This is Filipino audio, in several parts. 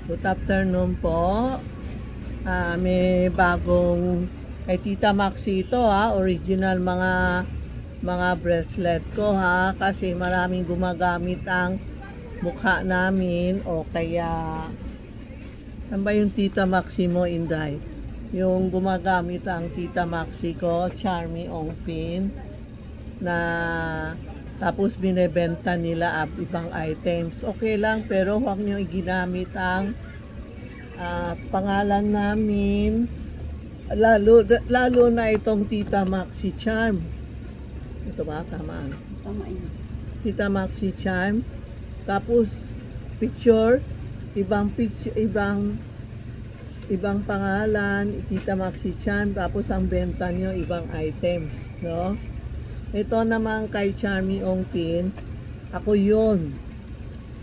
Good afternoon po. May bagong kay Tita Maxi ito ha. Original mga bracelet ko ha. Kasi maraming gumagamit ang mukha namin. O kaya, saan ba yung Tita Maxi mo, Inday? Yung gumagamit ang Tita Maxi ko, Charmy Ongpin, na tapos binebenta nila ibang items. Okay lang, pero huwag nyo ginamit ang pangalan namin. Lalo na itong Tita Maxi Charm. Ito ba? Tama. Tama yun. Tita Maxi Charm. Tapos, picture. Ibang pangalan. Tita Maxi Charm. Tapos, ang benta nyo, ibang items. No? Ito naman kay Charmy Ongpin, ako yun.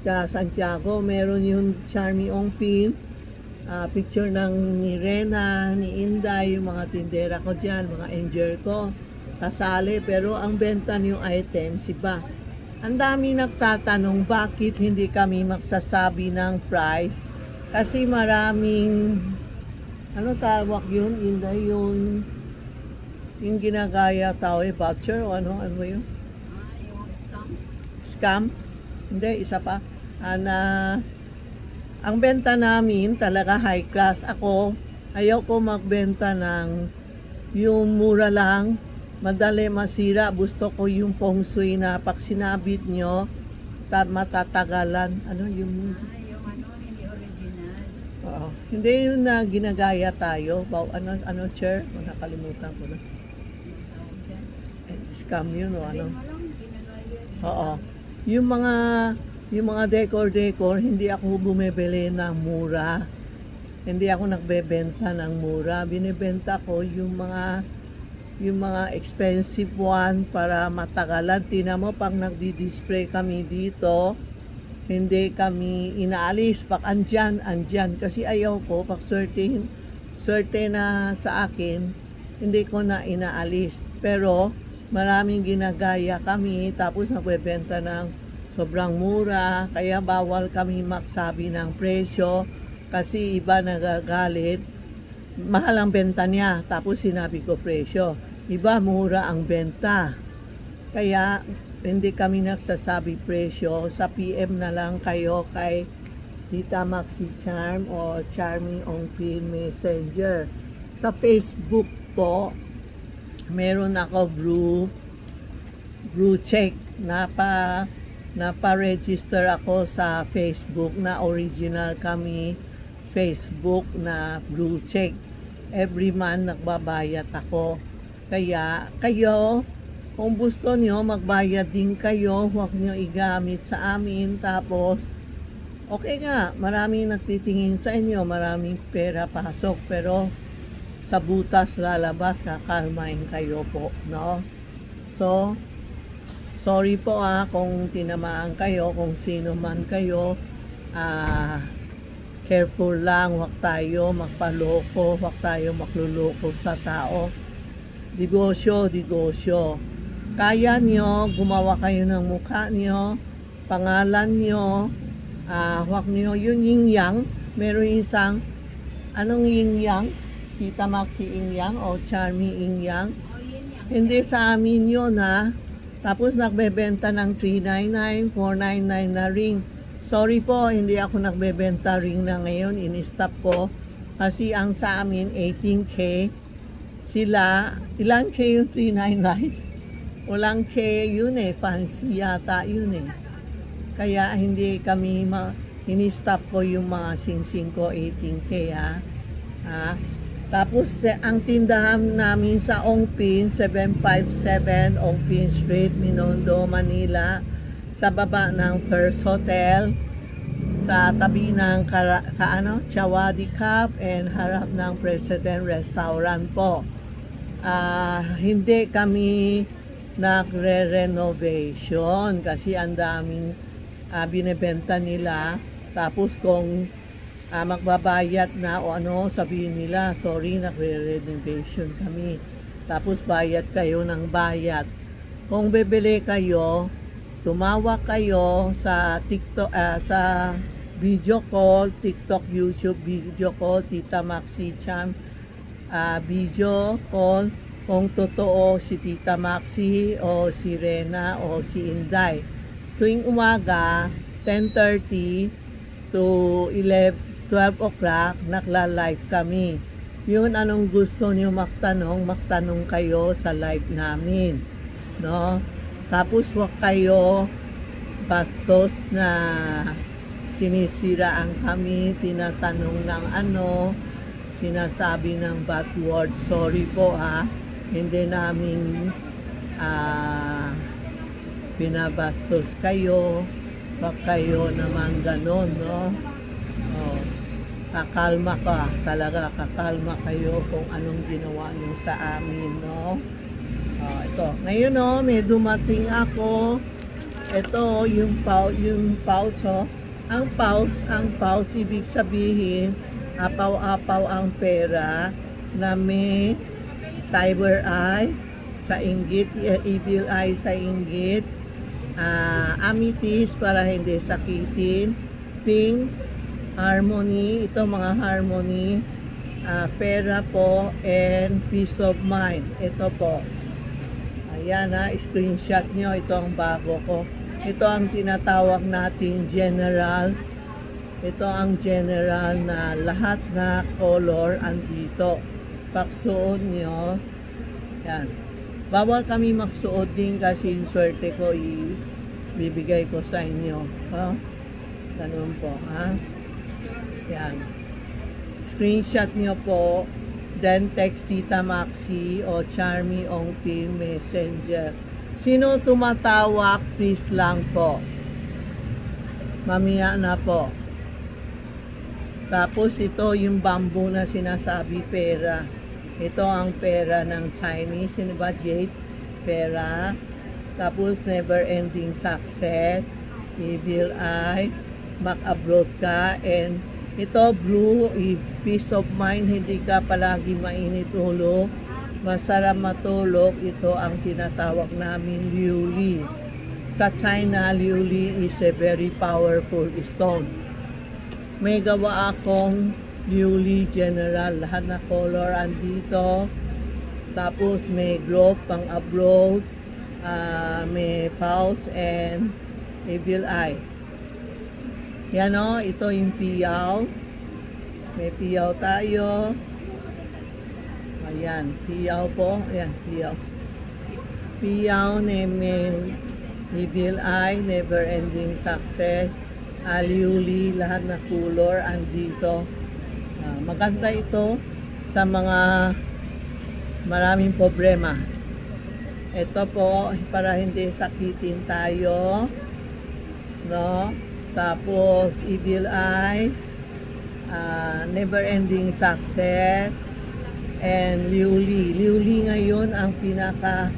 Sa Santiago, meron yung Charmy Ongpin, picture ng ni Rena, ni Inday, yung mga tindera ko dyan, mga angel ko, kasali. Pero ang benta niyong items, iba. Ang dami nagtatanong bakit hindi kami magsasabi ng price. Kasi maraming, ano tawag yun, Inday, yung ginagaya tao voucher o ano yun? Yung scam? Scam? Hindi, isa pa. Ang benta namin talaga high class. Ako, ayaw ko magbenta ng yung mura lang, madali masira. Gusto ko yung feng shui na pag sinabit nyo, matatagalan. Ano yung... Yung hindi original. Oo. Hindi yun na ginagaya tayo. Ano, chair? Nakalimutan ko na. Scam yun o ano. Oo. Yung mga decor, hindi ako bumibili ng mura. Hindi ako nagbebenta ng mura. Binibenta ko yung mga expensive one para matagalan. Tingnan mo, pag nagdi-display kami dito, hindi kami inaalis. Pag andyan. Kasi ayaw ko, pag swerte na sa akin, hindi ko na inaalis. Pero, maraming ginagaya kami, tapos nagbebenta ng sobrang mura, kaya bawal kami magsabi ng presyo, kasi iba nagagalit, mahal ang benta niya, tapos sinabi ko presyo, iba mura ang benta, kaya hindi kami nagsasabi presyo. Sa PM na lang kayo kay Tita Maxi Charm o Charmy Ongpin Messenger. Sa Facebook po, meron ako brew check. Napa-register ako sa Facebook na original kami Facebook na brew check. Every month nagbabayad ako. Kaya kayo, kung gusto nyo magbayad din kayo, huwag nyo igamit sa amin. Tapos okay nga, maraming nagtitingin sa inyo, maraming pera pasok, pero sa butas lalabas, kakalmain kayo po, no? So, sorry po kung tinamaan kayo, kung sino man kayo, careful lang, huwag tayo magpaloko, huwag tayo magluloko sa tao. Negosyo. Kaya nyo, gumawa kayo ng mukha nyo, pangalan nyo, huwag nyo, yung yin-yang, meron isang, anong yin-yang? Tita Maxi Yin-yang o Charmy Yin-yang. Hindi sa amin yun ha. Tapos nagbebenta ng 399, 499 na ring. Sorry po, hindi ako nagbebenta ring na ngayon. In-stop ko. Kasi ang sa amin 18K. Sila, ilang K yung 399? Walang K yun fancy yata yun Kaya hindi kami in-stop ko yung mga singsing ko 18K ha. Tapos, ang tindahan namin sa Ongpin, 757 Ongpin Street, Minondo, Manila, sa baba ng First Hotel, sa tabi ng Chawadi Cup, and harap ng President Restaurant po. Hindi kami nagre-renovation kasi ang daming binibenta nila. Tapos kung magbabayad na o ano, sabihin nila, sorry, nagre-renovation kami. Tapos bayad kayo ng bayad. Kung bibili kayo, tumawag kayo sa TikTok, sa video call, TikTok, YouTube, video call, Tita Maxi Chan, video call, kung totoo si Tita Maxi o si Rena o si Inday. Tuwing umaga, 10:30 to 12 o'clock, nagla-live kami. Yun, anong gusto niyo magtanong kayo sa live namin. No? Tapos wag kayo bastos na sinisiraan kami, tinatanong ng sinasabi ng bad word. Sorry po ha, hindi namin pinabastos kayo. Wag kayo naman ganon, no? Oh, kakalma ka, talaga kakalma kayo kung anong ginawa niyo sa amin, no? Oh, ito. Ngayon, no, may dumating ako. Ito, yung pouch, oh. Ang pouch, ibig sabihin, apaw-apaw ang pera na may tiger eye sa inggit, evil eye sa inggit, amethyst para hindi sakitin, pink, harmony, ito mga harmony, pera po, and peace of mind. Ito po. Ayan ha, screenshot nyo. Ito ang bago ko. Ito ang tinatawag natin general. Ito ang general na lahat na color andito. Pagsuot nyo. Yan. Bawal kami magsuot din kasi yung swerte ko ibibigay ko sa inyo. Ha? Ganun po. Ha? Yan. Screenshot nyo po. Then text Tita Maxi o Charmy Ongpi Messenger. Sino tumatawag, please lang po. Mamaya na po. Tapos ito yung bamboo na sinasabi pera. Ito ang pera ng Chinese. Sino ba, Jade? Pera. Tapos never ending success. Evil eye. Mag-abroad ka. And ito blue, peace of mind, hindi ka palagi mainit ulo, masarap matulog. Ito ang tinatawag namin liuli. Sa China, liuli is a very powerful stone. May gawa akong liuli general, lahat na color andito. Tapos may glove pang abroad, may pouch and evil eye. Yan o, ito yung piyaw. May piyaw tayo. Ayan, piyaw po. Ayan, piyaw. Piyaw na may evil eye, never ending success, aliuli, lahat na color andito. Maganda ito sa mga maraming problema. Ito po, para hindi sakitin tayo. No? Tapos, evil eye, never ending success, and liuli. Liuli ngayon ang pinaka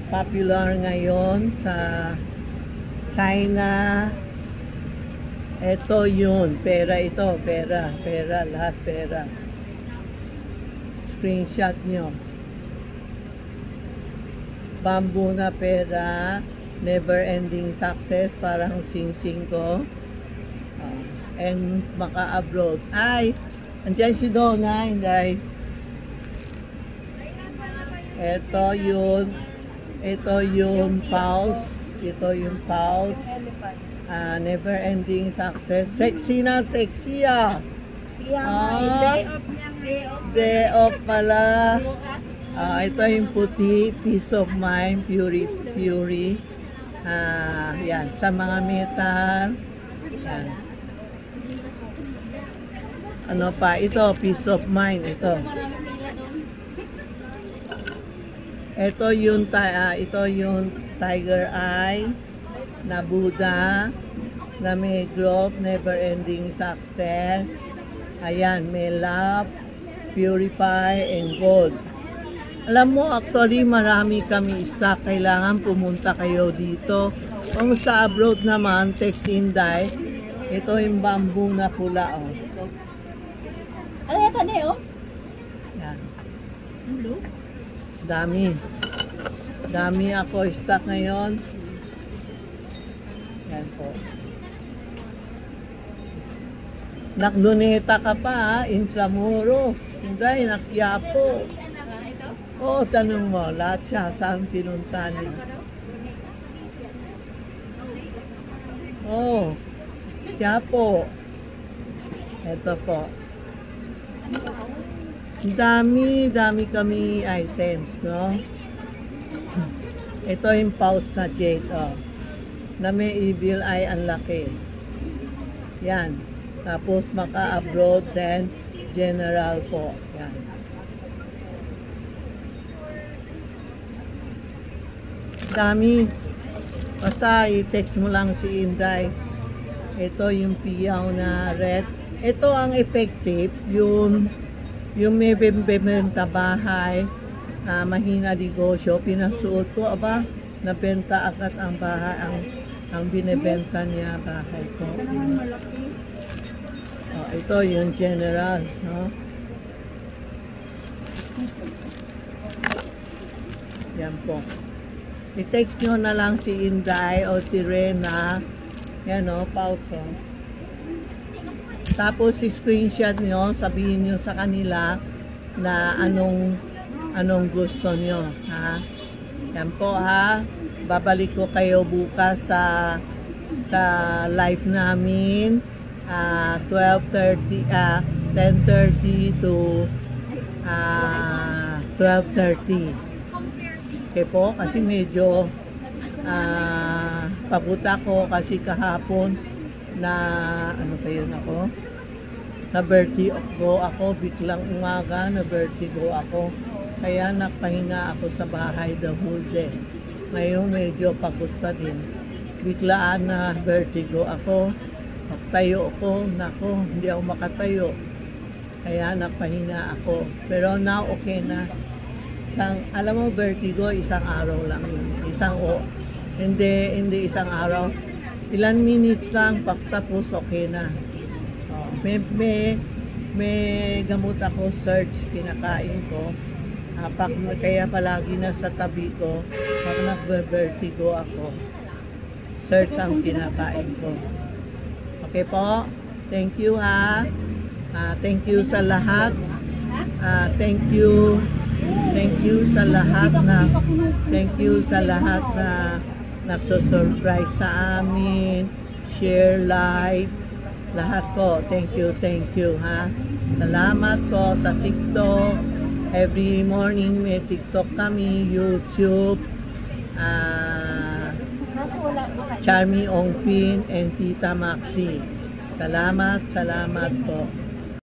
popular ngayon sa China. Ito yun, pera ito, pera, lahat pera. Screenshot nyo. Bamboo na pera. Never ending success, parang sing-sing ko. And maka-abroad. Ay, andyan si Donna, Inday. Ito yung pouch. Ito yung pouch. Never ending success. Sexy na, sexy ah. Day off pala. Ito yung puti, peace of mind, fury. Yan, sa mga metal. Yan. Ano pa? Ito, peace of mind. Ito yung tiger eye na Buddha na may growth, never ending success. Ayan, may love, purify, and gold. Alam mo, actually, marami kami stock. Kailangan pumunta kayo dito. Kung sa abroad naman, text Inday. Ito yung bamboo na pula, oh. Ano yan, tani, oh? Yan. Blue? Dami ako stock ngayon. Yan po. Nagluneta ka pa ha, Intramuros. Hindi, Quiapo. Ito? Oo, tanong mo, lahat siya, saan pinunta niya? Oo, Quiapo. Ito po. Dami kami items, no? Ito yung pouch na jade, oh. Na may evil eye, ang laki. Yan. Tapos maka-abroad, then general po. Yan. Dami. Basta i-text mo lang si Inday. Ito yung piyaw na red. Ito ang effective, yung may bebenta bahay na mahina negosyo, pinasuot ko, aba, nabenta agad ang bahay, ang binebenta niya bahay ko. Oh, ito yung general, no? Yan po. I-text nyo na lang si Inday o si Rena. Yan o, pouch o. Tapos i-screenshot nyo, sabihin nyo sa kanila na anong gusto nyo, ha? Yan po ha. Babalik ko kayo bukas sa live namin 10:30 to 12:30. Okay po, kasi medyo pabuta ko kasi kahapon na ano pa yun ako, na vertigo ako, biglang umaga na vertigo ako, kaya napahinga ako sa bahay the whole day. Ngayon medyo pagod pa din, biglaan na vertigo ako, pagtayo ko, nako, hindi ako makatayo, kaya napahinga ako, pero now okay na. Alam mo, vertigo isang araw lang yun, hindi isang araw, ilan minutes lang, pagtapos okay na. Oh, may gamot ako, search, kinakain ko. Kaya palagi nasa tabi ko, pag nag-vertigo ako, search ang kinakain ko. Okay po? Thank you ha. Thank you sa lahat. Thank you sa lahat na nagso-surprise sa amin, share, like, lahat po. Thank you ha. Salamat po sa TikTok. Every morning may TikTok kami, YouTube, Charmy Ongpin and Tita Maxi. Salamat po.